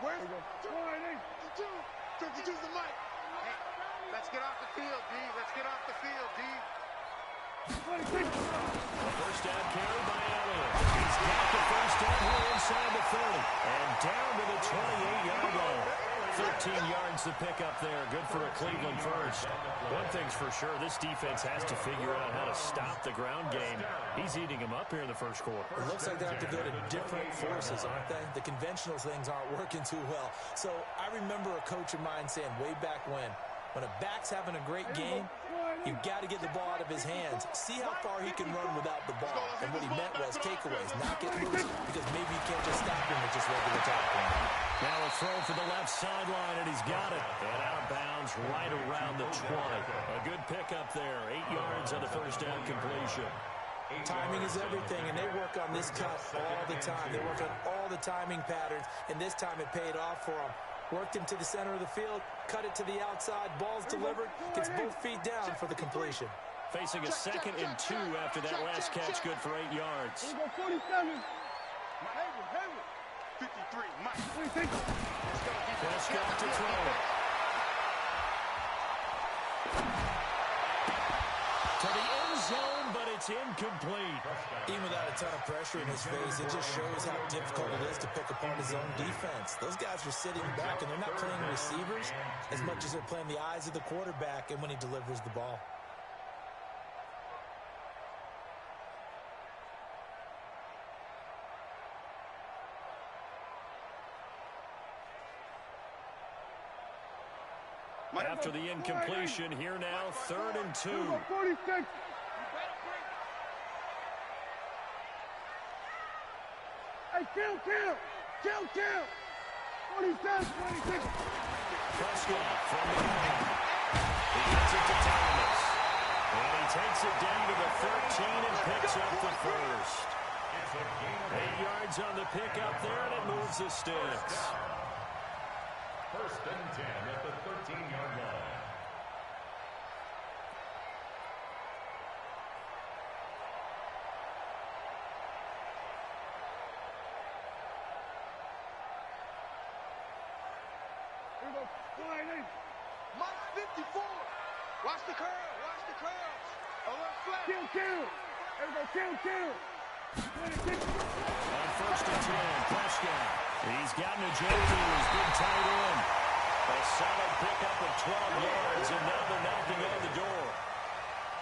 Where's 52's the mic. Hey, let's get off the field, D. Let's get off the field, D. First down carry by Elliott. He's got the first down here inside the 30. And down to the 28-yard line. 13 yards to pick up there. Good for a Cleveland first. One thing's for sure, this defense has to figure out how to stop the ground game. He's eating them up here in the first quarter. It looks like they have to go to different forces, aren't they? The conventional things aren't working too well. So I remember a coach of mine saying way back when a back's having a great game, you've got to get the ball out of his hands. See how far he can run without the ball. And what he meant was takeaways, not get loose, because maybe you can't just stop him with just regular tackling. Now a throw for the left sideline, and he's got it. And out of bounds right around the 20. A good pickup there. 8 yards on the first down completion. Timing is everything, and they work on this cut all the time. They work on all the timing patterns, and this time it paid off for them. Worked him to the center of the field, cut it to the outside, ball's delivered, gets both feet down for the completion. Facing a 2nd and 2 after that last catch, good for 8 yards. 53, Mike. Prescott to throw. To the end zone, but it's incomplete. Even without a ton of pressure in his face, it just shows how difficult it is to pick apart his own defense. Those guys are sitting back, and they're not playing receivers as much as they're playing the eyes of the quarterback and when he delivers the ball. After the incompletion, here now, 3rd and 2. Hey, kill! 26. Prescott from the gun. He gets it to Thomas. And he takes it down to the 13 and picks up the first. 8 yards on the pickup there, and it moves the sticks. 1st and 10 at the 13-yard line. Mike 54. Watch the curl. Watch the curls. A little flat. Kill. Everybody, 26. On 1st and 10, Prescott. He's gotten a jersey. He's been tight end. A solid pickup of 12 yards, and now they're knocking on the door.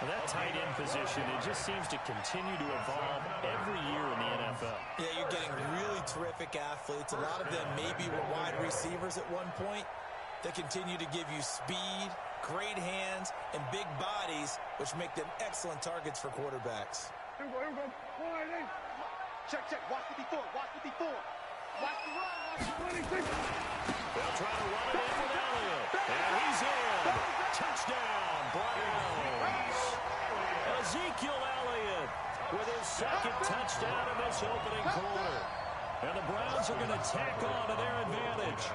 Well, that tight end position, it just seems to continue to evolve every year in the NFL. Yeah, you're getting really terrific athletes. A lot of them maybe were wide receivers at one point. They continue to give you speed, great hands, and big bodies, which make them excellent targets for quarterbacks. Here we go. Check. Watch 54. Watch the run. 26. They'll try to run it in with Elliott. And he's in. Touchdown, Browns. Ezekiel Elliott with his 2nd touchdown in this opening quarter. And the Browns are going to tack on to their advantage.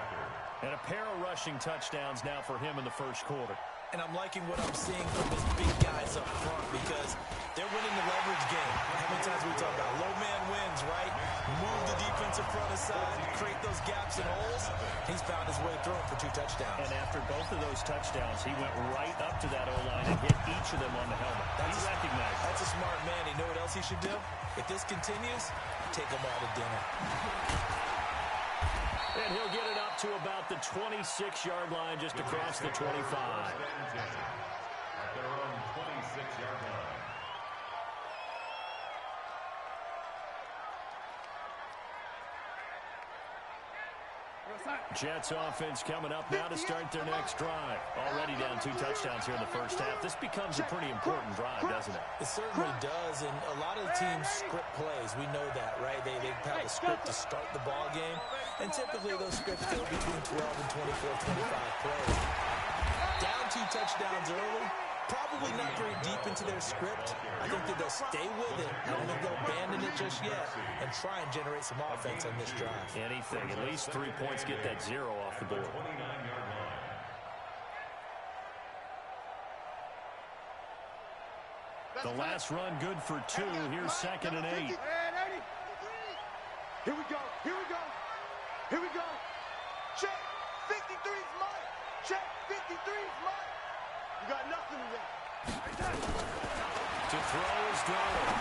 And a pair of rushing touchdowns now for him in the first quarter. And I'm liking what I'm seeing from his big guys up front because they're winning the leverage game. How many times we talk about low man wins, right? Move the defensive front aside, create those gaps and holes. He's found his way through for 2 touchdowns. And after both of those touchdowns, he went right up to that O-line and hit each of them on the helmet. He recognized it. That's a smart man. You know what else he should do? If this continues, take him out to dinner. And he'll get it up to about the 26-yard line just across the 25. At their own 26-yard line. Jets offense coming up now to start their next drive. Already down 2 touchdowns here in the first half. This becomes a pretty important drive, doesn't it? It certainly does, and a lot of the teams script plays. We know that, right? They have a script to start the ball game, and typically those scripts go between 12 and 24, 25 plays. Down 2 touchdowns early, probably not very deep into their script. I think that they'll stay with it. I don't think they'll abandon it just yet and try and generate some offense on this drive. Anything. At least 3 points, get that 0 off the board. 29-yard line. The last run good for 2. Here's 2nd and 8. Here we go. To throw is throwing.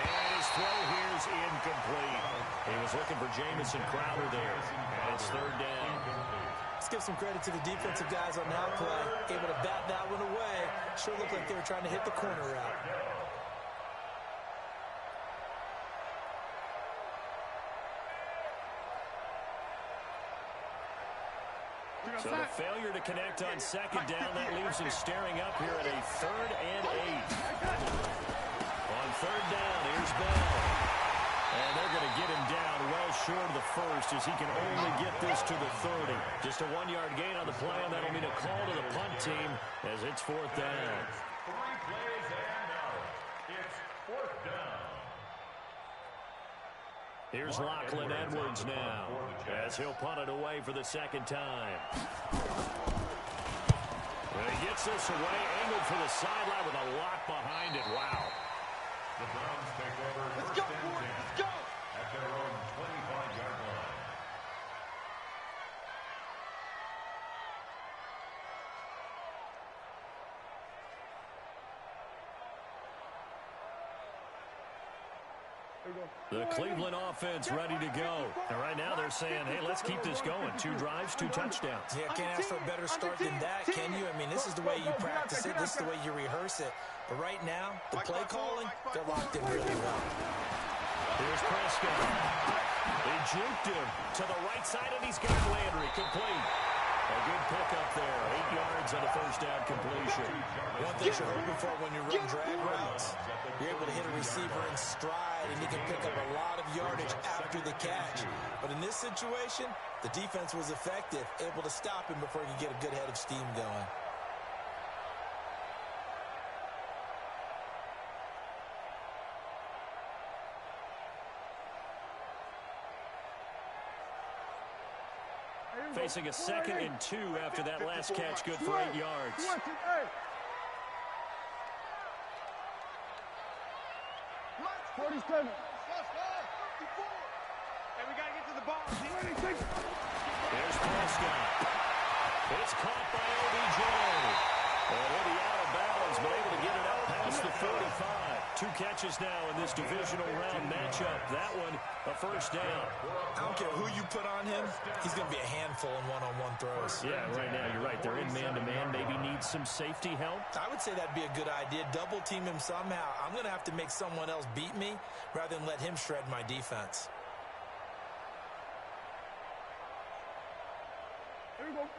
And his throw here is incomplete. He was looking for Jamison Crowder there. And it's third down. Let's give some credit to the defensive guys on that play. Able to bat that one away. Sure looked like they were trying to hit the corner route. So the failure to connect on second down, that leaves him staring up here at a 3rd and 8. On third down, here's Bell. And they're going to get him down well short of the first as he can only get this to the 30. Just a 1-yard gain on the play, and that'll mean a call to the punt team as it's 4th down. 3 plays and out. It's 4th down. Here's Lachlan Edwards now as he'll punt it away for the second time. And he gets this away, angled for the sideline with a lock behind it. Wow. The Browns take over. Let's go, boys. Let's go. At their own 25-yard line. The Cleveland offense ready to go. And right now they're saying, hey, let's keep this going. 2 drives, 2 touchdowns. Yeah, can't ask for a better start than that, can you? I mean, this is the way you practice it. This is the way you rehearse it. But right now, the play calling, they're locked in really well. Here's Prescott. They juked him to the right side, and he's got Landry complete. A good pickup there. 8 yards on a first down completion. One thing you're hoping for when you run drag routes, you're able to hit a receiver in stride, and he can pick up a lot of yardage after the catch. But in this situation, the defense was effective, able to stop him before he could get a good head of steam going. Facing a 2nd and 2 after that last catch, good for 8 yards. 47. Hey, we got to get to the ball. 26. There's Prescott. It's caught by OBJ. And he'll be out of bounds, but able to get it out past the 45. 2 catches now in this divisional round matchup. That one, a first down. I don't care who you put on him, he's going to be a handful in one-on-one throws. Yeah, right now, you're right. They're in man-to-man. Maybe needs some safety help. I would say that'd be a good idea. Double team him somehow. I'm going to have to make someone else beat me rather than let him shred my defense.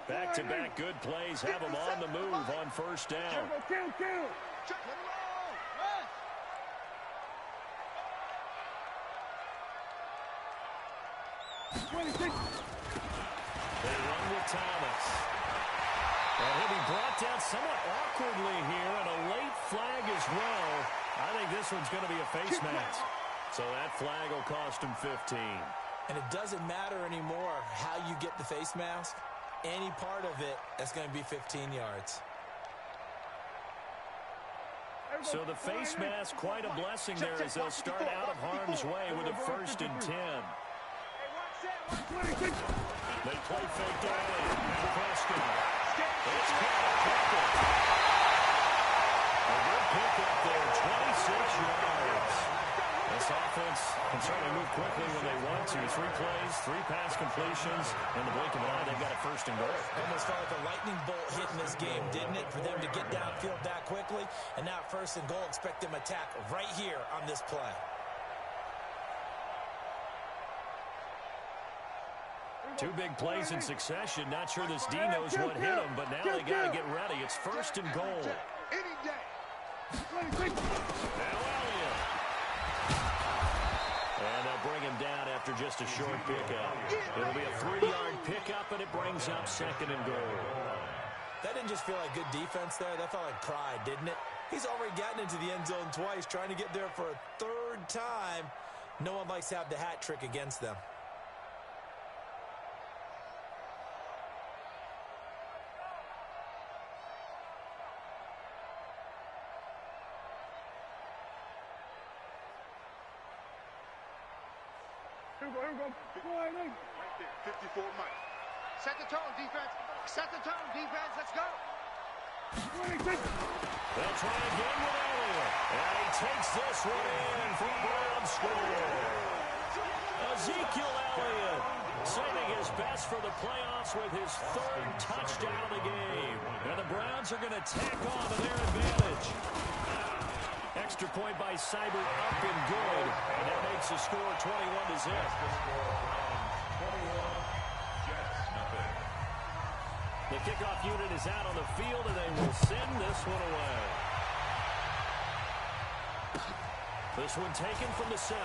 Back-to-back good plays have them on the move on first down. Kill. Check and roll. Run. 26. They run with Thomas. And he'll be brought down somewhat awkwardly here, and a late flag as well. I think this one's going to be a face mask. So that flag will cost him 15. And it doesn't matter anymore how you get the face mask. Any part of it, that's going to be 15 yards. So the face mask, quite a blessing there as they'll start out of harm's way with a 1st and 10. They play fake early. Prescott. It's caught. A good pickup there, 26 yards. This offense can certainly move quickly when they want to. 3 plays, 3 pass completions. In the blink of an eye, they've got a 1st and goal. Almost felt like a lightning bolt hit in this game, didn't it? For them to get downfield that quickly. And now 1st and goal, expect them to attack right here on this play. Two big plays in succession. Not sure this D knows what hit him, but now they got to get ready. It's 1st and goal. Any day. Now Elliott. And they'll bring him down after just a short pickup. It'll be a 3-yard pickup, and it brings up 2nd and goal. That didn't just feel like good defense there. That felt like pride, didn't it? He's already gotten into the end zone twice, trying to get there for a 3rd time. No one likes to have the hat trick against them. Here we go. Right there, 54 Mike. Set the tone, defense. Set the tone, defense. Let's go. They'll try again with Elliott. And he takes this one in for a Browns score. Ezekiel Elliott saving his best for the playoffs with his third touchdown of the game. And the Browns are going to tack on to their advantage. Extra point by Seibert up and good. And that makes the score 21-0. The kickoff unit is out on the field, and they will send this one away. This one taken from the 7.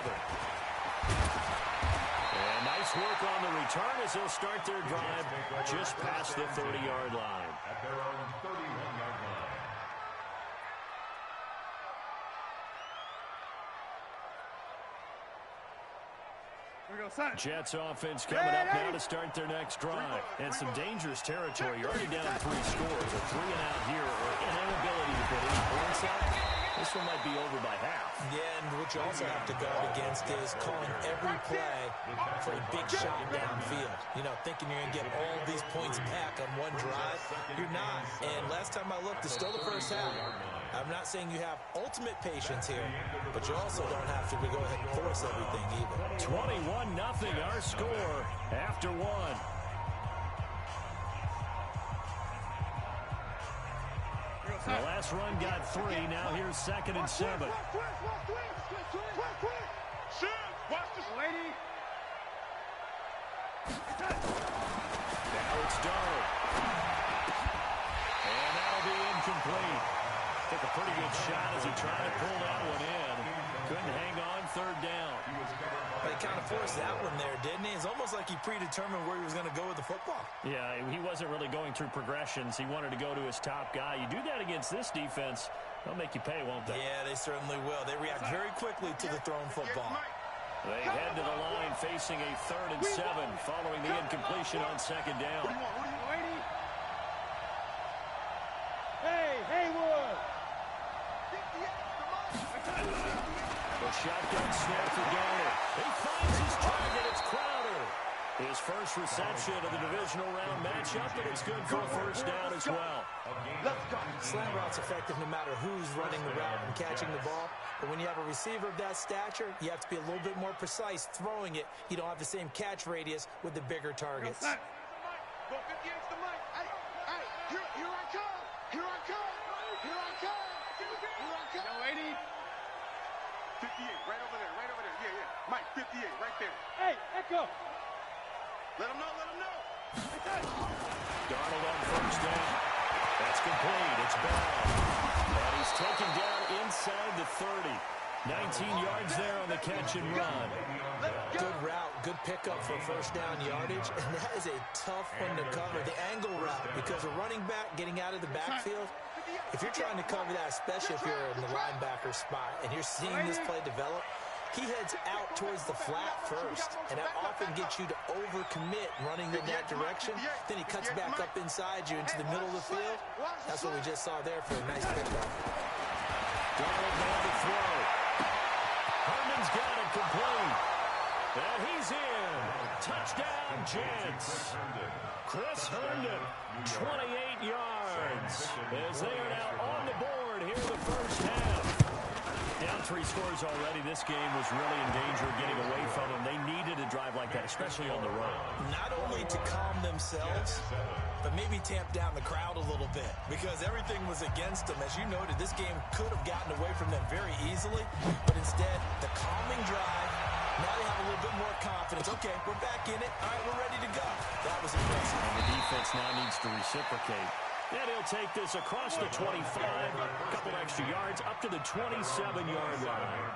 And nice work on the return as they'll start their drive just past the 30-yard line. At their own 31-yard line. Jets offense coming up now to start their next drive. And some dangerous territory. You're already down 3 scores. A 3 and out here, or an inability to put any points out. This one might be over by half. Yeah, and what you also have to guard against is calling every play for a big shot downfield. You know, thinking you're going to get all these points back on one drive. You're not. And last time I looked, it's still the first half. I'm not saying you have ultimate patience here, but you also don't have to go ahead and force everything either. 21-0 our score after 1. The last run got 3. Now here's 2nd and 7. Watch this lady. Now it's Darnold. And that'll be incomplete. Took a pretty good shot as he tried to pull that one in. Couldn't hang on 3rd down. But he kind of forced that one there, didn't he? It's almost like he predetermined where he was going to go with the football. Yeah, he wasn't really going through progressions. He wanted to go to his top guy. You do that against this defense, they'll make you pay, won't they? Yeah, they certainly will. They react very quickly to the thrown football. They head to the line facing a 3rd and 7 following the incompletion on 2nd down. Hey, Haywood! The shotgun snap for Garner. He finds his target. It's Crowder. His first reception of the divisional round matchup, and it's good for a 1st down as well. Slant route's effective no matter who's running the route and catching the ball. But when you have a receiver of that stature, you have to be a little bit more precise throwing it. You don't have the same catch radius with the bigger targets. Go 58's the mic. Hey, here I come. Here I come. Here I come. Here I come. Yo, 80. 58, right over there, right over there. Yeah. Mike, 58, right there. Hey, Echo. Let him know. Darnold on 1st down. That's complete. It's Bell. And he's taken down inside the 30. 19 yards there on the catch and run. Good route, good pickup for 1st down yardage, and that is a tough one to cover. The angle route, because a running back getting out of the backfield, if you're trying to cover that, especially if you're in the linebacker spot and you're seeing this play develop, he heads out towards the flat first, and that often gets you to overcommit running in that direction. Then he cuts back up inside you into the middle of the field. That's what we just saw there for a nice pickup. Darnold on the throw. Herndon's got it complete. And he's in. Touchdown, Jets. Chris Herndon, 28 yards. As they are now on the board here in the 1st half. Down 3 scores already. This game was really in danger of getting away from them. They needed a drive like that, especially on the run. Not only to calm themselves, but maybe tamp down the crowd a little bit, because everything was against them. As you noted, this game could have gotten away from them very easily, but instead, the calming drive, now they have a little bit more confidence. Okay, we're back in it. All right, we're ready to go. That was impressive. And the defense now needs to reciprocate. And he'll take this across the 25, a couple extra yards, up to the 27-yard line.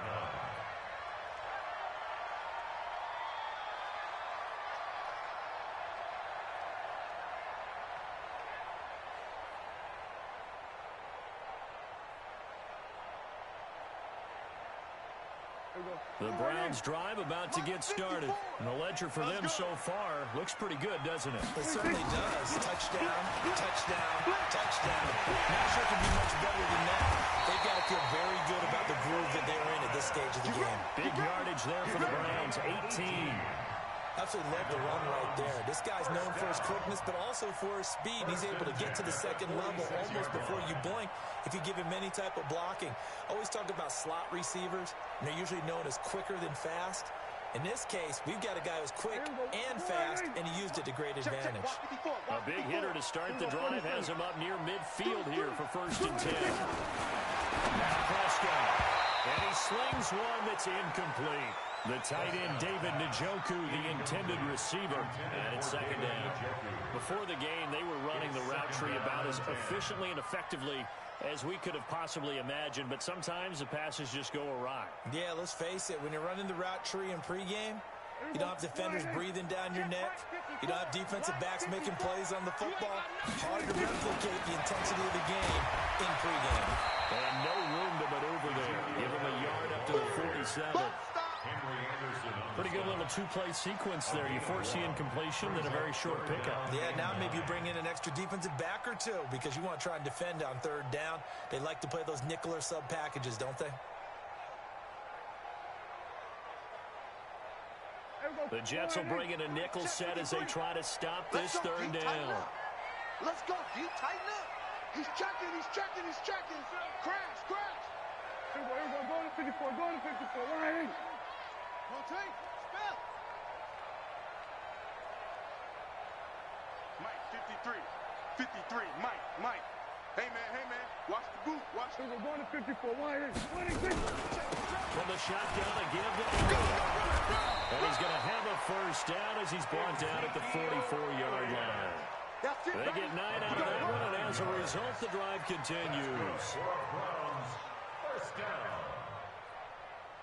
The Browns drive about to get started. And the ledger for them so far looks pretty good, doesn't it? It certainly does. Touchdown, touchdown, touchdown. Not sure it can be much better than that. They've got to feel very good about the groove that they're in at this stage of the game. Big yardage there for the Browns, 18. Absolutely love the run right there. This guy's known for his quickness, but also for his speed. He's able to get to the second level almost before you blink if you give him any type of blocking. Always talk about slot receivers, and they're usually known as quicker than fast. In this case, we've got a guy who's quick and fast, and he used it to great advantage. A big hitter to start the drive has him up near midfield here for 1st and 10. Now Prescott. And he slings one that's incomplete. The tight end, David Njoku, the intended receiver. And it's 2nd down. Before the game, they were running the route tree about as efficiently and effectively as we could have possibly imagined. But sometimes the passes just go awry. Yeah, let's face it. When you're running the route tree in pregame, you don't have defenders breathing down your neck. You don't have defensive backs making plays on the football. Hard to replicate the intensity of the game in pregame. And no room to maneuver there. Give him a yard up to the 47. Pretty good little two-play sequence there. You force the incompletion, then a very short pickup. Yeah, now maybe you bring in an extra defensive back or two because you want to try and defend on 3rd down. They like to play those nickel or sub packages, don't they? The Jets will bring in a nickel set as they try to stop this 3rd down. Let's go, D. Tighten up. He's checking, he's checking, he's checking. Crash, crash. Here we go, go to 54, go to 54. Line. Rotate, spell. Mike, 53. 53, Mike. Hey, man. Watch the boot, watch the Here we go, go to 54. Line. 26. From the shotgun, a give to and he's going to have a 1st down as he's brought down at the 44-yard line. That's it, They get 9 out of that one, and as a result, the drive continues. 1st down.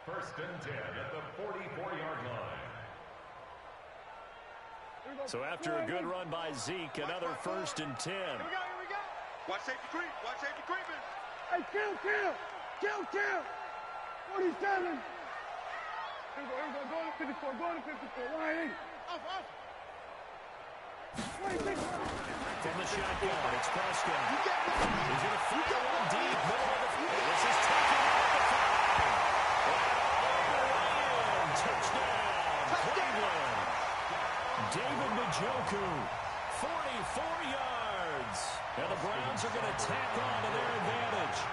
1st and 10 at the 44-yard line. So after a good run by Zeke, another 1st and 10. Here we go. Watch safety creeping. Hey, kill. 47. Here we go, go to 54, go to 54. Line. Off. 26. From the shotgun, it's Prescott. He's going to fire one deep, middle of the field. This is taken out the 5. Touchdown, Cleveland. David Njoku, 44 yards. And the Browns are going to tack on to their advantage.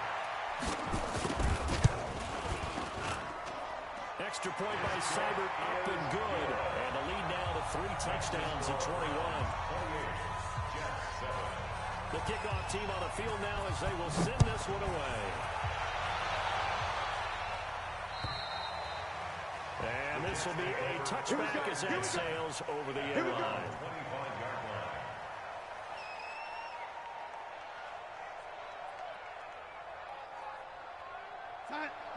Extra point by Seibert, up and good. And the lead now to 3 touchdowns at 21. The kickoff team on the field now as they will send this one away. And this will be a touchback as that sails over the end line.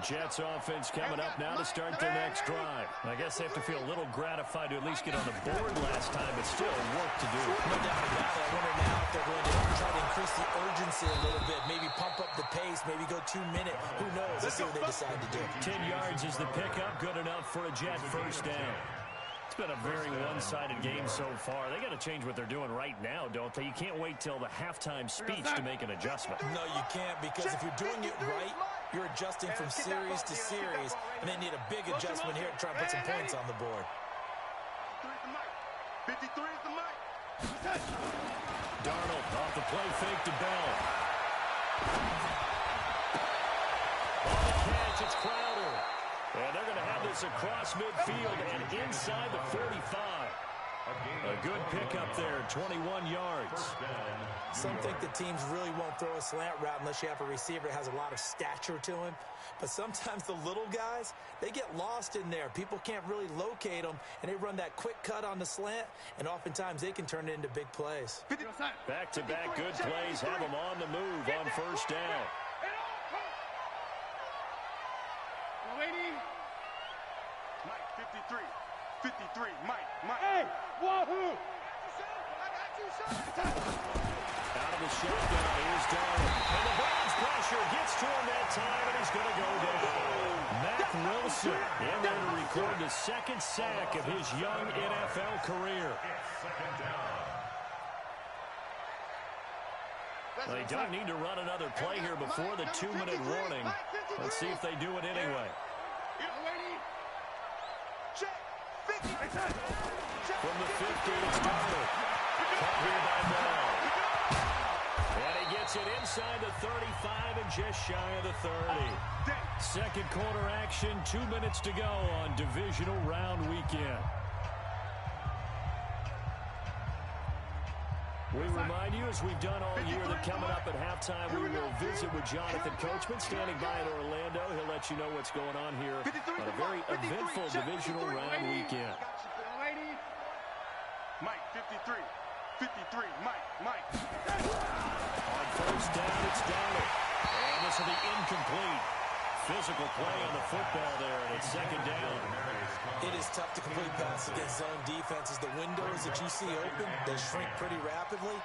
Jets offense coming up now to start their next drive. I guess they have to feel a little gratified to at least get on the board last time, but still work to do. No doubt about it. I wonder now if they're going to try to increase the urgency a little bit, maybe pump up the pace, maybe go 2-minute. Who knows? Let's see what they decide to do. 10 yards is the pickup, good enough for a Jet 1st down. It's been a very one-sided game so far. They got to change what they're doing right now, don't they? You can't wait till the halftime speech to make an adjustment. No, you can't, because if you're doing it right, you're adjusting from series to series, and they need a big adjustment here to try and put some points on the board. 53 is the mic. Darnold off the play fake to Bell. On the catch, it's Crowder. And they're going to have this across midfield and inside the 45. A good pickup there, 21 yards. Some think the teams really won't throw a slant route unless you have a receiver that has a lot of stature to him. But sometimes the little guys, they get lost in there. People can't really locate them, and they run that quick cut on the slant, and oftentimes they can turn it into big plays. Back-to-back good plays have them on the move on 1st down. Mike, 53. 53, Mike. Hey, wahoo! Out of the shotgun, here's Darnold. And the Browns pressure gets to him that time, and he's going to go down. Mac Wilson in there to record the 2nd sack of his young NFL career. They don't need to run another play here before the 2-minute warning. Let's see if they do it anyway. Check. 50. From the 50, it's Darnold. Caught here by Bell. And he gets it inside the 35 and just shy of the 30. Second quarter action, 2 minutes to go on divisional round weekend. We remind you, as we've done all year, that coming up at halftime, we will visit with Jonathan Coachman, standing by in Orlando. He'll let you know what's going on here on a very eventful divisional round weekend. Mike, 53. 53, Mike. On first down, it's Darnold. And this will be incomplete. Physical play on the football there, and it's second down. It is tough to complete passes against zone defenses. The windows that you see open, they shrink pretty rapidly.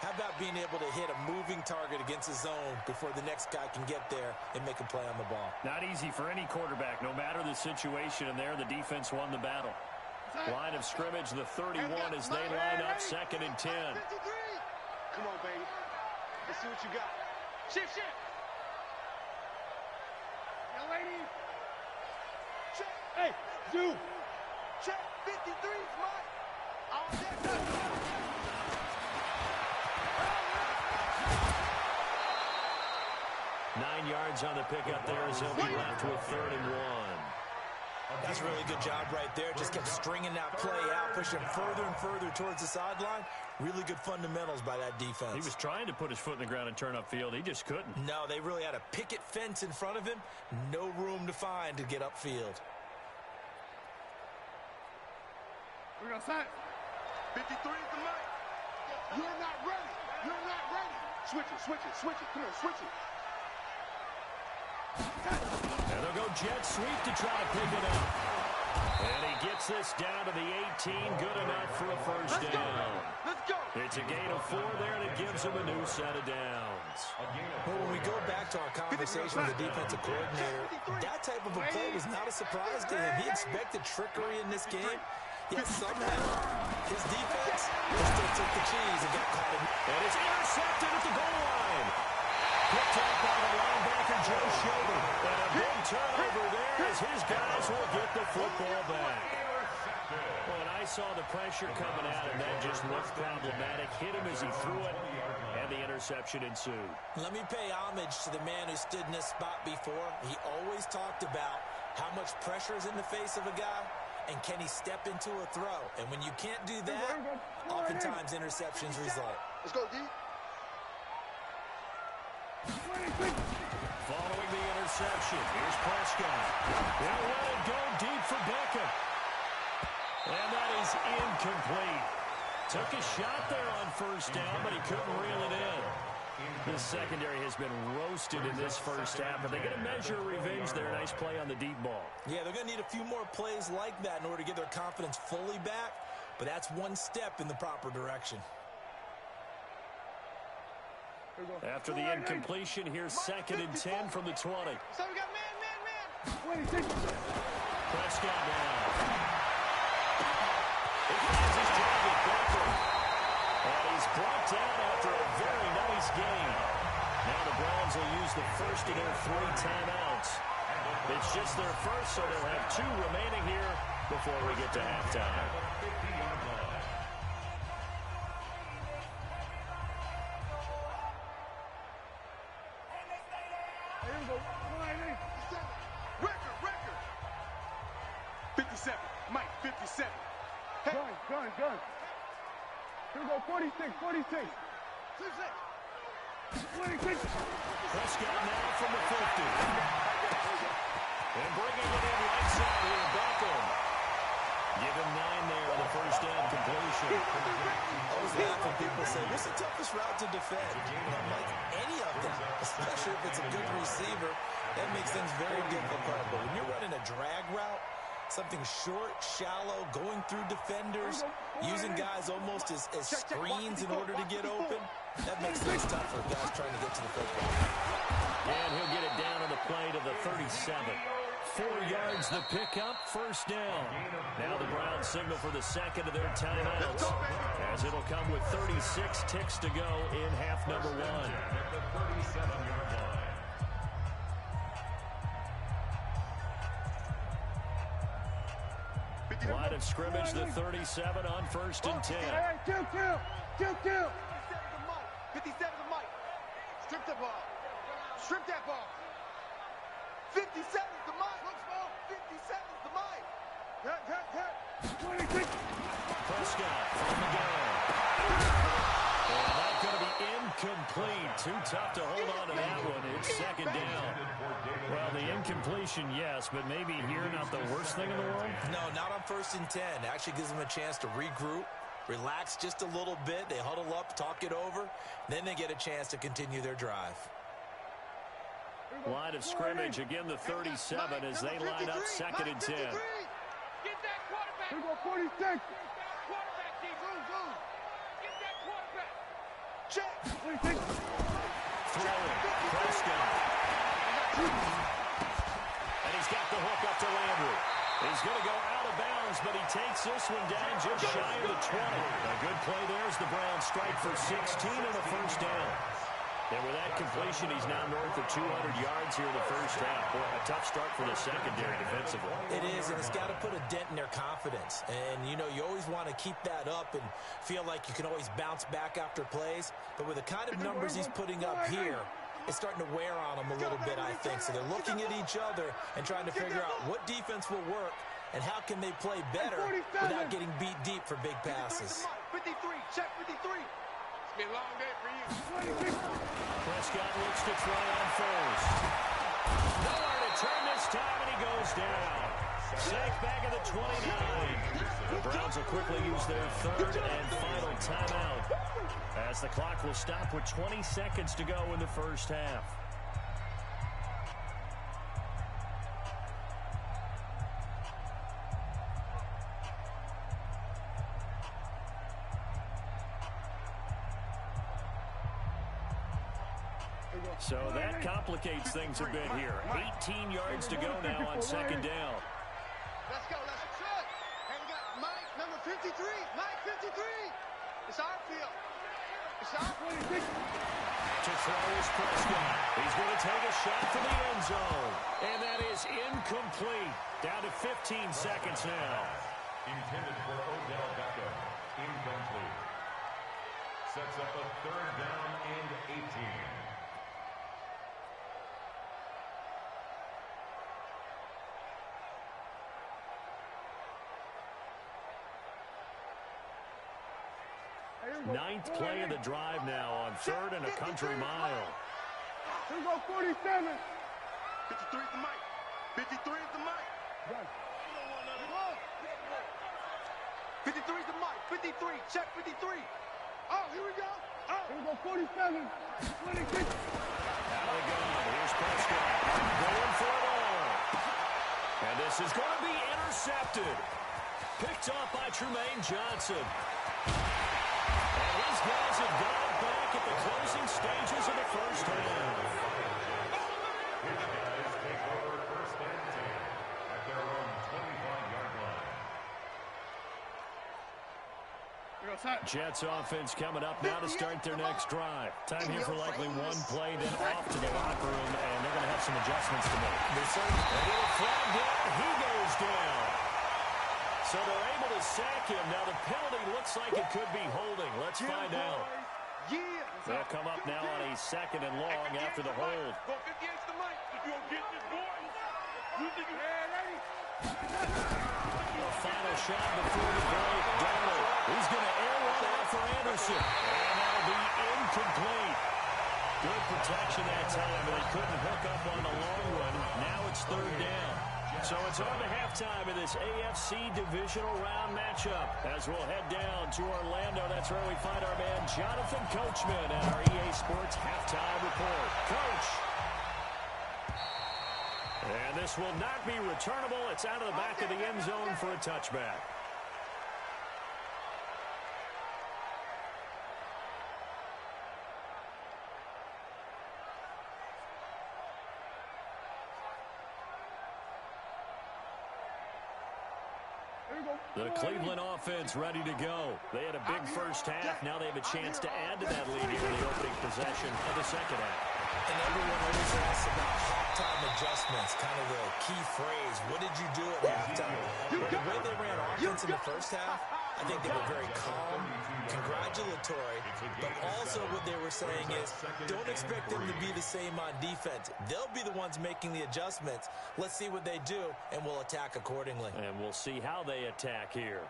How about being able to hit a moving target against a zone before the next guy can get there and make a play on the ball? Not easy for any quarterback, no matter the situation, and there the defense won the battle. Line of scrimmage, the 31, as they line up second and 10. Come on, baby. Let's see what you got. Shift. Young lady. Check. Hey, you. Check. 53's Mike. All set. 9 yards on the pickup there as he'll be left with 3rd and 1. That's a really good job right there. Just kept stringing that play out, pushing further and further towards the sideline. Really good fundamentals by that defense. He was trying to put his foot in the ground and turn upfield. He just couldn't. No, they really had a picket fence in front of him. No room to find to get upfield. We're going to set. 53 is the Mike. You're not ready. Switch it. Come on, switch it. And they'll go jet sweep to try to pick it up. And he gets this down to the 18. Good enough for a first down. Let's go. It's a gain of 4 there that gives him a new set of downs. Well, when we go back to our conversation with the defensive coordinator, that type of a play was not a surprise to him. He expected trickery in this game, yet somehow his defense still took the cheese and got caught in. And it's intercepted at the goal line. Picked up by the linebacker, Joe Schroeder. And a big turnover there as his guys will get the football back. Well, and I saw the pressure coming at him. That just looked problematic. Hit him as he threw it, and the interception ensued. Let me pay homage to the man who stood in this spot before. He always talked about how much pressure is in the face of a guy, and can he step into a throw. And when you can't do that, oftentimes interceptions result. Let's go, D. Following the interception, here's Prescott. They'll let it go deep for Beckham. And that is incomplete. Took a shot there on first down, but he couldn't reel it in. The secondary has been roasted in this first half, but they get a measure of revenge there. Nice play on the deep ball. Yeah, they're going to need a few more plays like that in order to get their confidence fully back, but that's one step in the proper direction. After the incompletion, here's 2nd and 10 from the 20. So we got man. 26. Prescott now. He finds his target, Beckham. And he's brought down after a very nice gain. Now the Browns will use the first of their 3 timeouts. It's just their first, so they'll have 2 remaining here before we get to halftime. Record. 57. Mike, 57. Hey. Gun. Here we go, 46. 26. 26. Prescott now from the 50. And bringing it in right side here, Beckham. Give him 9 there on the first down completion. I always laugh when people say, what's the toughest route to defend? And I'm like, any of them, especially if it's a good receiver. That makes things very difficult. But when you're running a drag route, something short, shallow, going through defenders, using guys almost as screens in order to get open, that makes things tough for guys trying to get to the football. And he'll get it down on the play to the 37. 4 yards the pickup, first down. Now the Browns signal for the second of their timeouts, as it'll come with 36 ticks to go in half number 1. Line of scrimmage, the 37 on 1st and 10. Hey, kill. 57 the mic. Strip the ball. Strip that ball. 57 the mic. 57 the mic. Cut. 26. Prescott from the gun. And that's going to be incomplete. Too tough to hold on to that one. It's 2nd down. Well, the incompletion, yes, but maybe here not the worst thing in the world? No, not on 1st and 10. Actually gives them a chance to regroup, relax just a little bit. They huddle up, talk it over. Then they get a chance to continue their drive. Line of scrimmage, again the 37 as they line up 2nd and 10. Get that quarterback. Here we go, 46. Quarterback, D. Move. Get that quarterback. Check. 26. Throwing, Prescott. And he's got the hook up to Landry. He's going to go out of bounds, but he takes this one down just shy of the 20. A good play there as the Browns strike for 16 and a 1st down. And with that completion, he's now north of 200 yards here in the 1st half. Boy, a tough start for the secondary defensively. It is, and it's got to put a dent in their confidence. And, you know, you always want to keep that up and feel like you can always bounce back after plays. But with the kind of numbers he's putting up here, it's starting to wear on them a little bit, I think. So they're looking at each other and trying to figure out what defense will work and how can they play better without getting beat deep for big passes. 53, check 53. It's been a long day for you. Prescott looks to throw on 1st. Nowhere to turn this time, and he goes down. Sacked back at the 29. The Browns will quickly use their 3rd and final timeout as the clock will stop with 20 seconds to go in the 1st half. So that complicates things a bit here. 18 yards to go now on 2nd down. Let's go. And we got Mike, number 53. Mike, 53. It's our field. It's our field. To throw is Prescott. He's going to take a shot for the end zone. And that is incomplete. Down to 15 seconds now. Intended for Odell Beckham. Incomplete. Sets up a 3rd down and 18. Ninth play of the drive now on 3rd and a country mile. Here we go, 47. 53 is the mic. 53 is the mic. 53 is the mic. 53, check 53. Oh, here we go. Here we go, 47. 26. Out of the gun. Here's Prescott. Going for it all. And this is going to be intercepted. Picked off by Trumaine Johnson. And these guys have got it back at the closing stages of the 1st half. Which guys take over 1st and 10 at their own 25-yard line. Jets offense coming up now to start their next drive. Time here for likely one play, then off to the locker room, and they're going to have some adjustments to make. A little flag down, he goes down. So they're able to sack him. Now the penalty looks like it could be holding. Let's find out. They'll come up now on a 2nd and long after the hold. Go 58 the mic. If you don't get this, boy. You think you're ready? The final shot before the break. Donald. He's going to air one out for Anderson. And that'll be incomplete. Good protection that time, but they couldn't hook up on the long one. Now it's 3rd down. So it's on to halftime of this AFC divisional round matchup. As we'll head down to Orlando, that's where we find our man Jonathan Coachman at our EA Sports Halftime Report. Coach. And this will not be returnable. It's out of the back of the end zone for a touchback. The Cleveland offense ready to go. They had a big 1st half. Now they have a chance to add to that lead here in the opening possession of the 2nd half. And everyone always asks about halftime adjustments, kind of the key phrase. What did you do at halftime? Well, the way they ran offense in the first half, I think they were very calm, congratulatory, but also what they were saying is don't expect them to be the same on defense. They'll be the ones making the adjustments. Let's see what they do, and we'll attack accordingly. And we'll see how they attack here.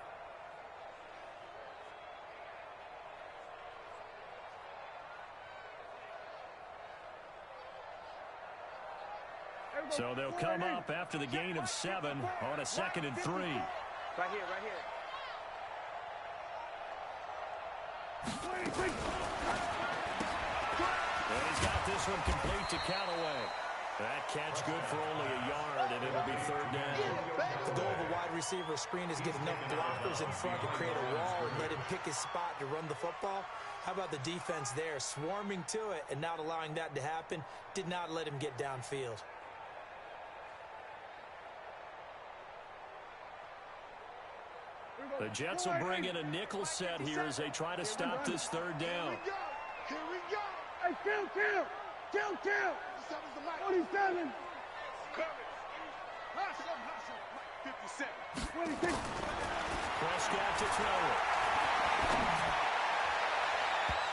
So they'll come up after the gain of 7 on a 2nd and 3. Right here, right here. And he's got this one complete to Callaway. That catch good for only a yard, and it'll be 3rd down. The goal of a wide receiver screen is get enough blockers in front to create a wall and let him pick his spot to run the football. How about the defense there, swarming to it and not allowing that to happen? Did not let him get downfield. The Jets will bring in a nickel set here as they try to stop this 3rd down. Here we go. Hey, kill. 47. Hustle. 57. 26. Prescott to throw it.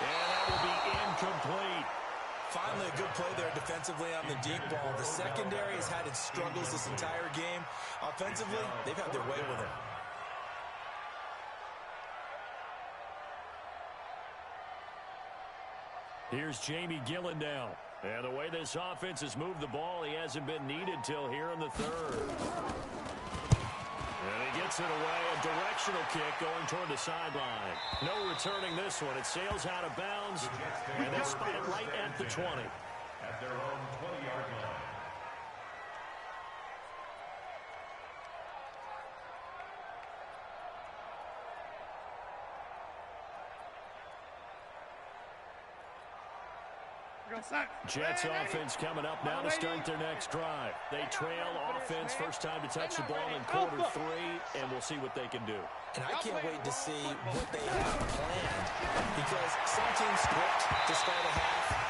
And that will be incomplete. Finally, a good play there defensively on the deep ball. The secondary has had its struggles this entire game. Offensively, they've had their way with it. Here's Jamie Gillen now. And the way this offense has moved the ball, he hasn't been needed till here in the 3rd. And he gets it away, a directional kick going toward the sideline. No returning this one. It sails out of bounds, and they spot it right at the 20. At their own 20-yard line. Jets offense coming up now to start their next drive. They trail offense, first time to touch the ball in quarter 3, and we'll see what they can do. And I can't wait to see what they have planned, because some teams script to start a half.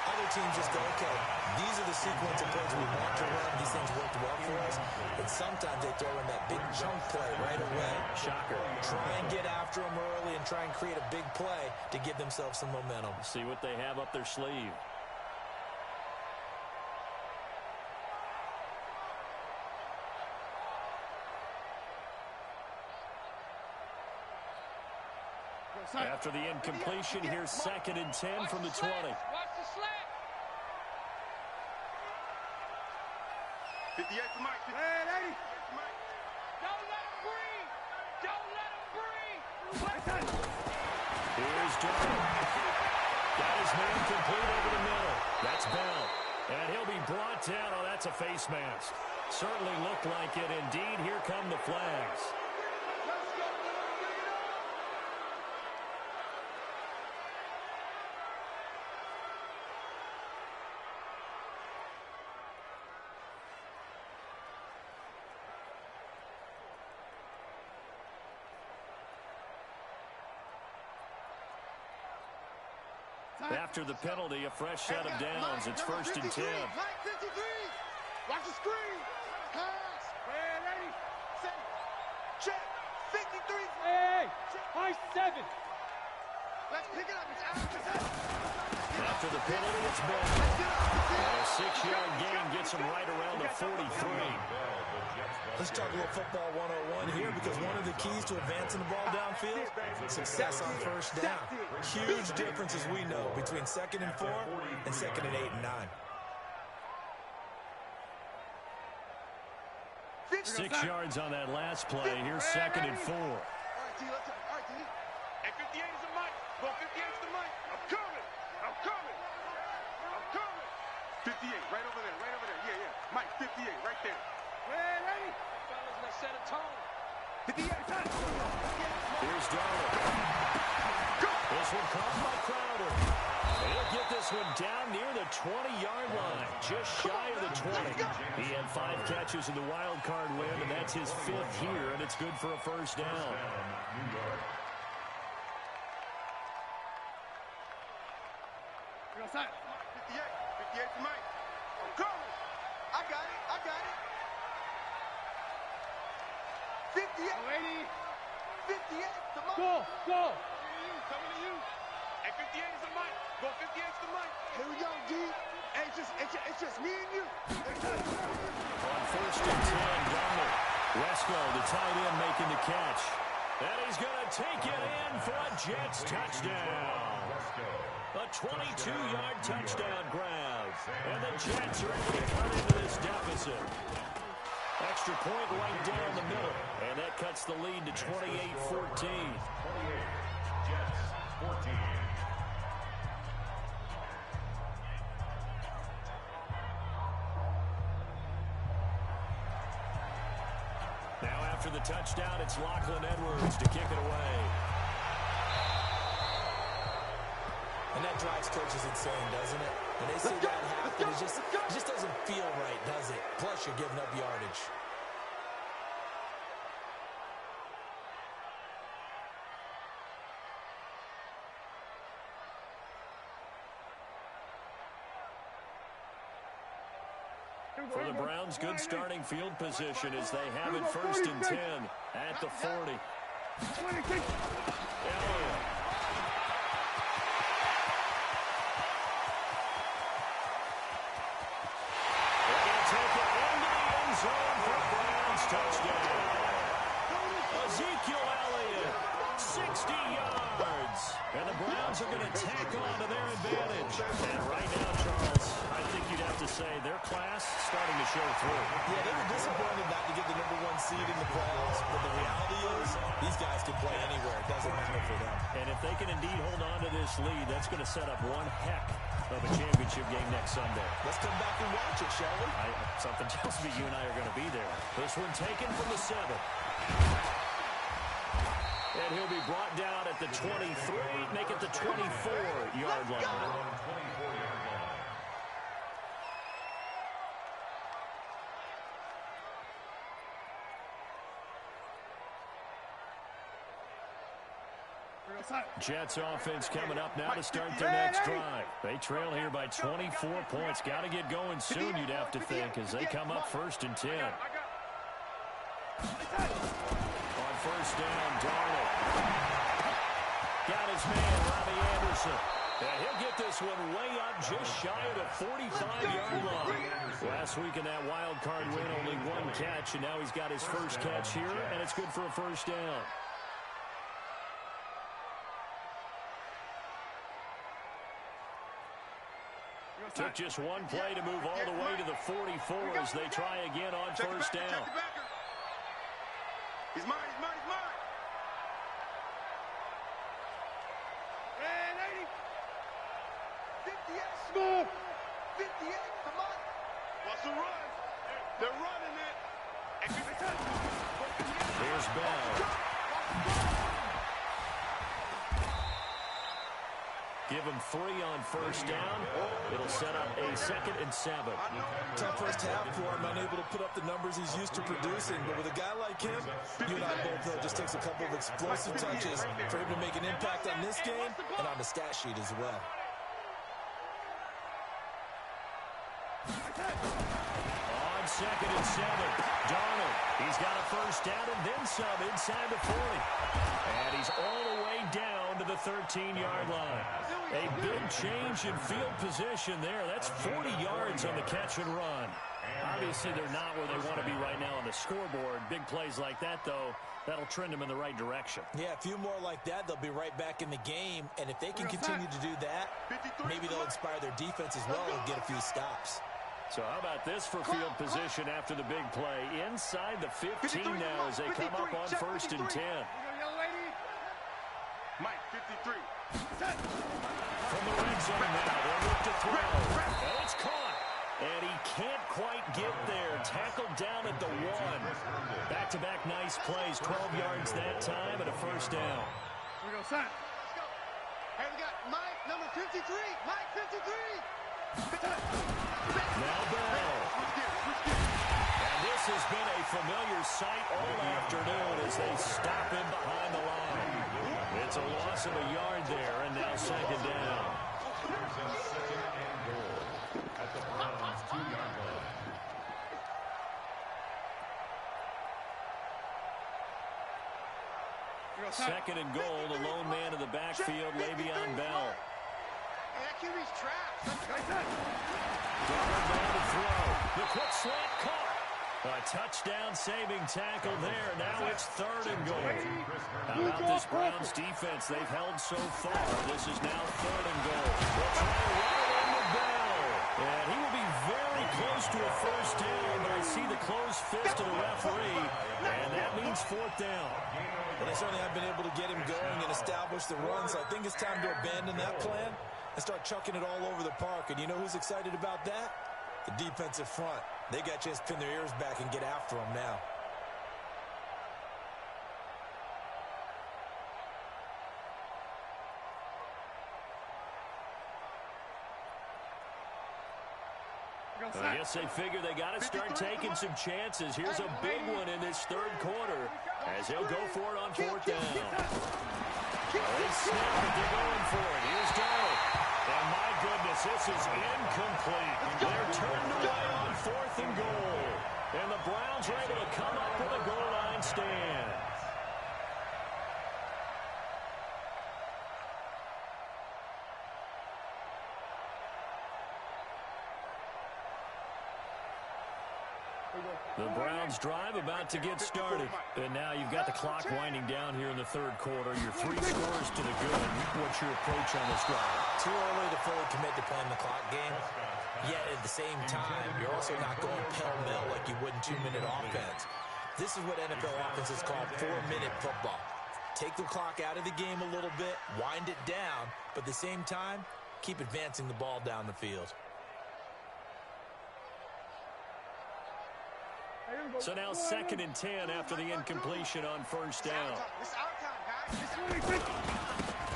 Other teams just go, okay, these are the sequence of plays we want to run. These things worked well for us. And sometimes they throw in that big chunk play right away. Shocker. Try and get after them early and try and create a big play to give themselves some momentum. See what they have up their sleeve. After the incompletion, here's 2nd and 10 from the 20. Watch the slant. 58 to Mike. Hey, lady. Don't let him breathe. Don't let him breathe. Here's Durham. Got his man complete over the middle. That's Bell. And he'll be brought down. Oh, that's a face mask. Certainly looked like it. Indeed, here come the flags. After the penalty, a fresh set of downs. It's 1st and 10. Mike 53. Watch the screen. Pass. Hey, ready. Set. Check. 53. Hey, Mike 7. Let's pick it up. It's out. After the penalty, it's Bell. A 6-yard gain gets him right around the 43. Let's talk a little football 101 here, because one of the keys to advancing the ball downfield, success on first down. Huge difference, as we know, between 2nd and 4 and 2nd and 8 and 9. 6 yards on that last play. Here's 2nd and 4. All right, D. Let's all right, D. Hey, 58 is the mic. Well, 58 is the mic. I'm coming. 58, right over there. Yeah. Mike, 58, right there. Hey, ready? Fellas, let's set a tone. 58, time. Here's Darnold. This one caught by Crowder. And he'll get this one down near the 20-yard line, just shy of the 20. He had 5 catches in the wild card win, and that's his 5th here, and it's good for a first down. New York. 58 for Mike. I'm coming. I got it. I got it. 58. 58 to Mike. Go. Coming to you. Hey, 58 is to Mike. Go 58 to Mike. Here we go, G. Hey, it's just me and you. On first and 10, Donald. Wesco, the tight end, making the catch. And he's going to take it in for a Jets touchdown. A 22-yard touchdown grab. And the Jets are able to cut into this deficit. Extra point right down the middle. And that cuts the lead to 28-14. 28, Jets, 14. Now after the touchdown, it's Lachlan Edwards to kick it away. And that drives coaches insane, doesn't it? When they see that happen, it just doesn't feel right, does it? Plus, you're giving up yardage. For the Browns, good starting field position as they have it first and 10 at the 40. Elliott. Take it into the end zone for a Browns touchdown. Ezekiel Elliott, 60 yards. And the Browns are going to tack on to their advantage. And right now, Charles, I think you'd have to say their class starting to show through. Yeah, they were disappointed not to get the #1 seed in the playoffs. But the reality is, these guys can play anywhere. It doesn't matter for them. And if they can indeed hold on to this lead, that's going to set up one heck of a championship game next Sunday. Let's come back and watch it, shall we? Something tells me you and I are going to be there. This one taken from the 7. And he'll be brought down at the 23, make it the 24-yard line. 24-yard line. Jets offense coming up now to start their next drive. They trail here by 24 points. Got to get going soon, you'd have to think, as they come up first and 10. On first down, Darnold. Got his man, Robbie Anderson. And he'll get this one way up just shy of the 45-yard line. Last week in that wild card win, only one catch, and now he's got his first catch here, and it's good for a first down. Took just one play to move all the way to the 44 as they try again on first down. He's mine, he's mine, he's mine. And 80. 58. Move. 58, come on. What's the run? They're running it. Here's Bell. Give him 3 on first down. It'll set up a 2nd and 7. Tough first half for him, unable to put up the numbers he's used to producing. But with a guy like him, you and I both know it just takes a couple of explosive touches for him to make an impact on this game and on the stat sheet as well. On 2nd and 7, Darnold. He's got a first down and then some inside the 40. And he's all the way down to the 13-yard line. A big change in field position there. That's 40 yards on the catch and run. Obviously, they're not where they want to be right now on the scoreboard. Big plays like that, though, that'll trend them in the right direction. Yeah, a few more like that, they'll be right back in the game. And if they can continue to do that, maybe they'll inspire their defense as well and get a few stops. So how about this for field position after the big play? Inside the 15 now as they come up on first and 10. Mike, 53. From the red zone now, they'll look to throw. And it's caught. And he can't quite get there. Tackled down at the 1. Back-to-back nice plays. 12 yards that time and a first down. Here we go, son. Let's go. Hey, we got Mike, number 53. Mike, 53. Now Bell. And this has been a familiar sight all afternoon as they stop him behind the line. It's a loss of a yard there, and now 2nd down. Here's a 2nd and goal at second and goal. The lone man in the backfield, Le'Veon Bell. And that QB's trapped. Darnold down to throw. The quick slant caught. A touchdown-saving tackle there. Now it's third and goal. How about this Browns defense? They've held so far. This is now third and goal. They'll try to run it into Bell. And he will be very close to a first down, but I see the closed fist of the referee, and that means fourth down. And they certainly have been able to get him going and establish the run, so I think it's time to abandon that plan and start chucking it all over the park. And you know who's excited about that? The defensive front. They got a chance to pin their ears back and get after him now. I guess they figure they got to start taking some chances. Here's a big one in this third quarter as he'll go for it on fourth down. They snap it. They're going for it. Here's Darnold. And my goodness, this is incomplete. They're turned away on fourth and goal. And the Browns are able to come up with a goal line stand. The Browns drive about to get started. And now you've got the clock winding down here in the third quarter. Your 3 scores to the good. What's your approach on this drive? Too early to fully commit to playing the clock game. Yet at the same time, you're also not going pell-mell like you would in 2-minute offense. This is what NFL offenses call 4-minute football. Take the clock out of the game a little bit, wind it down, but at the same time, keep advancing the ball down the field. So now 2nd and 10 after the incompletion on first down. This is our time, guys.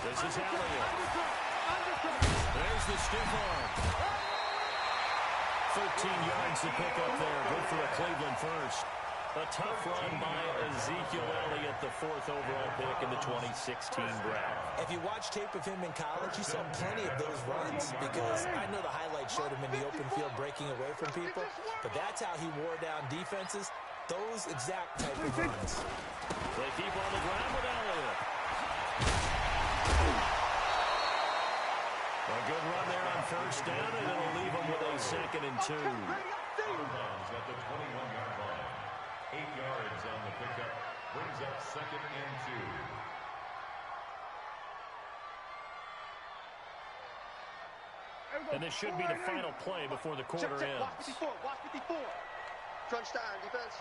This is Elliott. There's the stiff arm. 13 yards to pick up there. Good for a Cleveland first. A tough run by Ezekiel Elliott, the 4th overall pick in the 2016 draft. If you watch tape of him in college, you saw plenty of those runs because I know the highlights showed him in the open field breaking away from people, but that's how he wore down defenses, those exact type of runs. They keep on the ground with Elliott. A good run there on first down, and it'll leave him with a 2nd and 2. Browns at the 21-yard line. 8 yards on the pickup. Brings up 2nd and 2. And this should be the final play before the quarter ends. Watch 54. Watch 54. Crunch time, defense.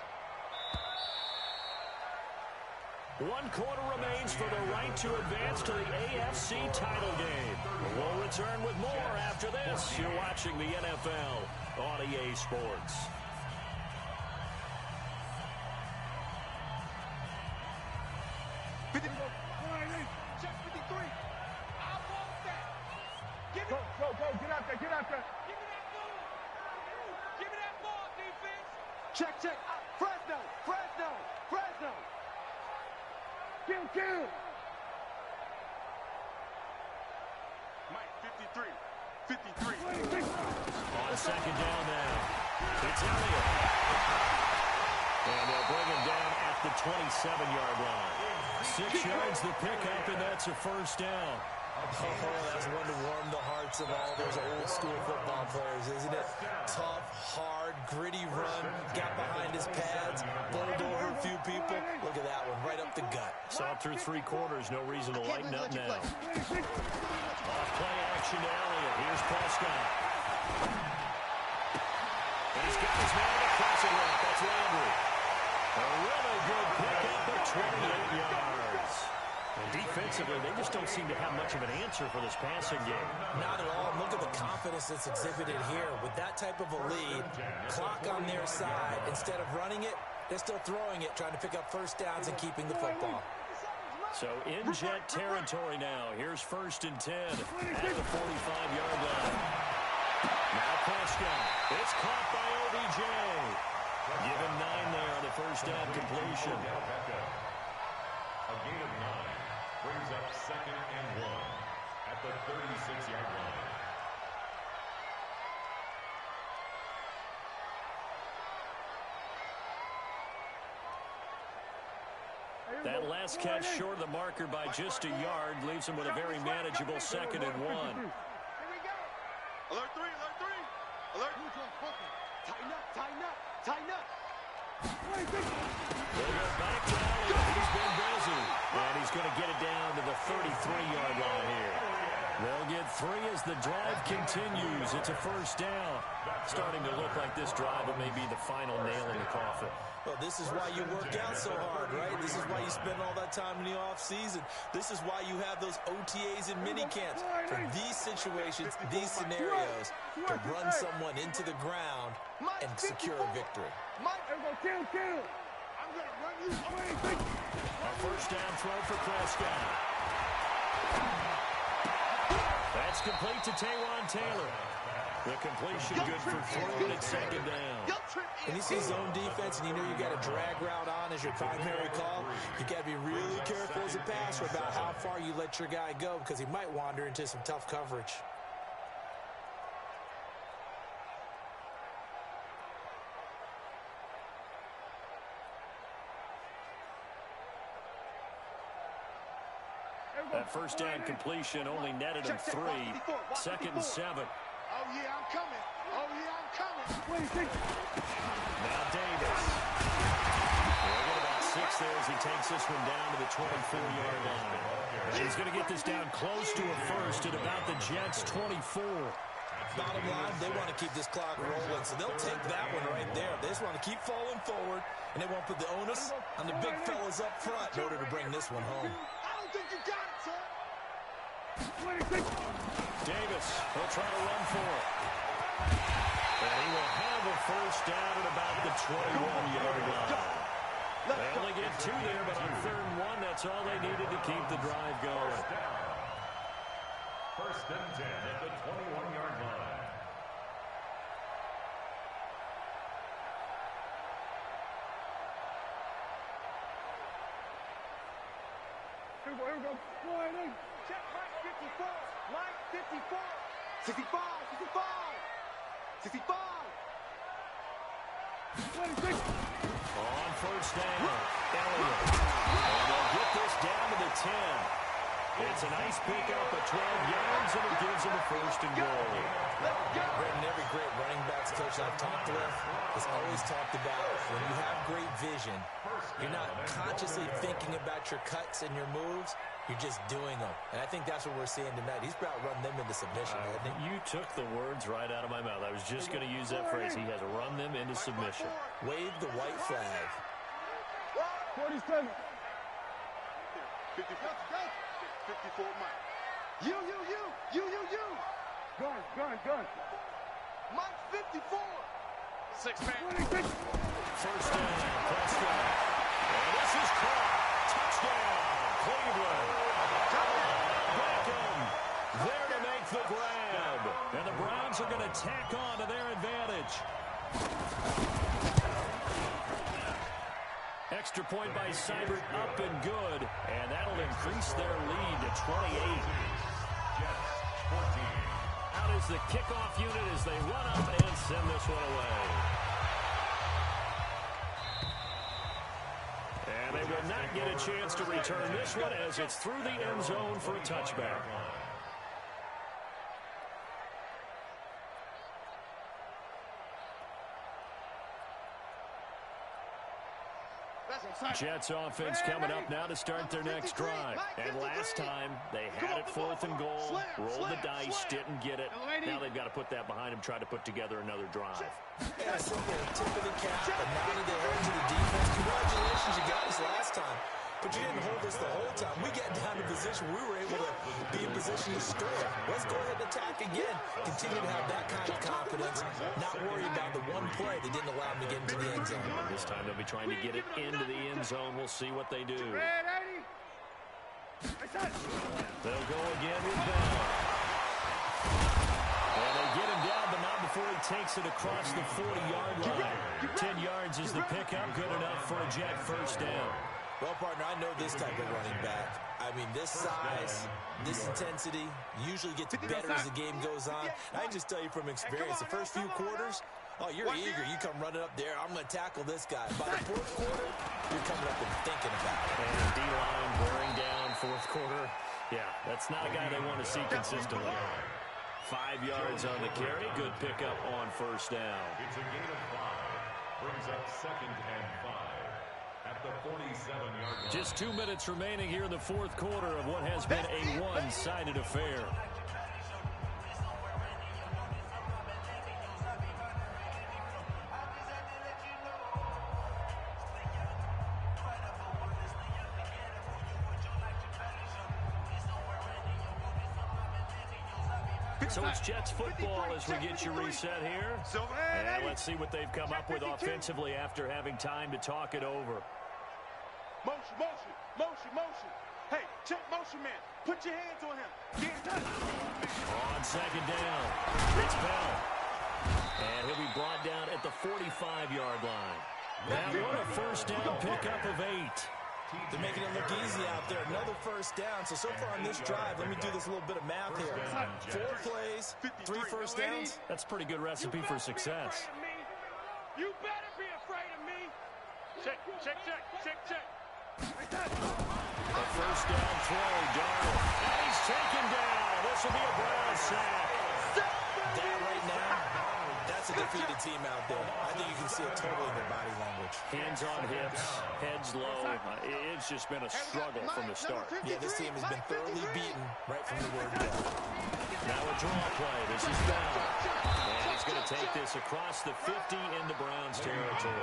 1 quarter remains for the right to advance to the AFC title game. We'll return with more after this. You're watching the NFL on EA Sports. Check 53. I want that. Give it. Go, get out there, get out there. Give me that ball. Give me that ball, defense. Check. Fresno. Kill. Mike, 53. On second down now. It's Elliott. And they'll bring him down at the 27-yard line. 6 yards the pickup, and that's a first down. Oh, that's one to warm the hearts of all those old-school football players, isn't it? Tough, hard, gritty run, got behind his pads, bowled over a few people. Look at that one, right up the gut. Saw through 3 quarters, no reason to lighten up now. Off play action to Elliott. Here's Prescott. And he's got his man in a crossing route. That's Landry. A really good pickup of 28 yards. And defensively, they just don't seem to have much of an answer for this passing game. Not at all. Look at the confidence that's exhibited here. With that type of a lead, clock on their side, instead of running it, they're still throwing it, trying to pick up first downs and keeping the football. So in jet territory now. Here's 1st and 10 at the 45-yard line. Now Prescott. It's caught by OBJ. Give him 9 there on the first down completion. A gain of 9 brings up 2nd and 1 at the 36-yard line. That last catch short of the marker by just a yard leaves him with a very manageable 2nd and 1. Here we go. Alert 3, alert 3. Alert. Tighten up, tighten up, tighten up. They'll go back to Elliott. He's been busy. And he's going to get it down to the 33-yard line here. They'll get 3 as the drive continues. It's a 1st down. Starting to look like this drive may be the final nail in the coffin. Well, this is why you work out so hard, right? This is why you spend all that time in the offseason. This is why you have those OTAs and mini camps. For these situations, these scenarios, to run someone into the ground and secure a victory. I'm going to kill. I'm going to run you. A 1st down throw for Prescott. That's complete to Taywan Taylor. The completion good for 3 and it's 2nd down. When you see zone defense and you know you got a drag route on as your primary call, you got to be really careful as a passer about how far you let your guy go because he might wander into some tough coverage. That 1st down completion only netted him 3. 2nd and 7. Oh, yeah, I'm coming. Oh, yeah, I'm coming. Now Davis. We'll get about 6 there as he takes this one down to the 24-yard line. And he's going to get this down close to a 1st at about the Jets' 24. Bottom line, they want to keep this clock rolling, so they'll take that one right there. They just want to keep falling forward, and they won't put the onus on the big fellas up front in order to bring this one home. I don't think you got it, son. Davis will try to run for it. And he will have a 1st down at about the 21-yard line. They only get 2 there, but on 3rd and 1, that's all they needed to keep the drive going. 1st and 10 at the 21-yard line. Here we go. Sliding. Check Mike 54. Mike 54. 65. 65. 65. 26. On 1st down, Elliott. And they'll get this down to the 10. It's a nice pickup of 12 yards, and it gives them a 1st and goal. Brandon, every great running backs coach I've talked with has always talked about when you have great vision, you're not consciously thinking about your cuts and your moves, you're just doing them. And I think that's what we're seeing tonight. He's about run them into submission, hasn't he? You took the words right out of my mouth. I was just going to use that phrase. He has run them into submission. Wave the white flag. 47. 54. 54 Mike. You. Gun. Mike 54. 6-man. 26. 1st down, Prescott. And this is caught. Touchdown, Cleveland. Beckham there to make the grab. And the Browns are going to tack on to their advantage. Extra point by Seibert, up and good. And that'll increase their lead to 28. Out is the kickoff unit as they run up and send this one away. And they will not get a chance to return this one as it's through the end zone for a touchback. Jets offense coming up now to start their next drive. And last time, they had it 4th and goal, rolled the dice, didn't get it. Now they've got to put that behind them, try to put together another drive. Yeah, simple tip of the cap, a nod of the head to the defense. Congratulations, you got us last time. But you didn't hold us the whole time. We got down to position. We were able to be in position to score. Let's go ahead and attack again. Continue to have that kind of confidence. Not worry about the one play that didn't allow them to get into the end zone. This time they'll be trying to get it into the end zone. We'll see what they do. They'll go again with Bell. And they get him down, but not before he takes it across the 40-yard line. 10 yards is the pickup. Good enough for a Jet 1st down. Well, partner, I know this type of running back. I mean, this size, this intensity usually gets better as the game goes on. I can just tell you from experience, the first few quarters, Oh, you're eager. You come running up there. I'm going to tackle this guy. By the fourth quarter, you're coming up and thinking about it. And D-line wearing down fourth quarter. Yeah, that's not a guy they want to see consistently. 5 yards on the carry. Good pickup on first down. It's a gain of 5. Brings up 2nd and 5 at the 47-yard line. Just 2 minutes remaining here in the fourth quarter of what has been a one-sided affair. So it's Jets football as we get you reset here. And let's see what they've come up with offensively after having time to talk it over. Motion, motion, motion, motion. Hey, check motion man. Put your hands on him. Get in touch. On second down, it's Bell. And he'll be brought down at the 45-yard line. That one a first down pickup of 8. They're making it look easy out there. Another first down. So far on this drive, let me do this little bit of math here. 4 plays, 3 first downs. That's a pretty good recipe for success. You better be afraid of me. Check, check, check, check, check. A first down throw, Darnold. And he's taken down. This will be a Brown sack. That right now, that's a defeated team out there. I think you can see it totally in their body language. Hands on hips, heads low. It's just been a struggle from the start. Yeah, this team has been thoroughly beaten right from the word go. Now a draw play. This is Bell. And he's going to take this across the 50 into Browns territory.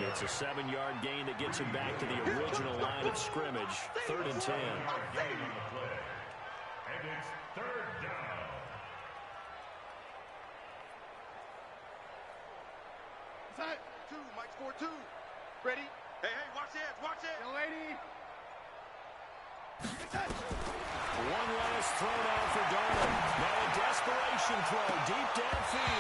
It's a 7-yard gain that gets him back to the original line of scrimmage. 3rd and 10. And it's 3rd down. Side 2, Mike's 4-2. Ready? Hey, hey, watch it, watch it. Young lady. One last throw now for Darnold. Now a desperation throw deep downfield.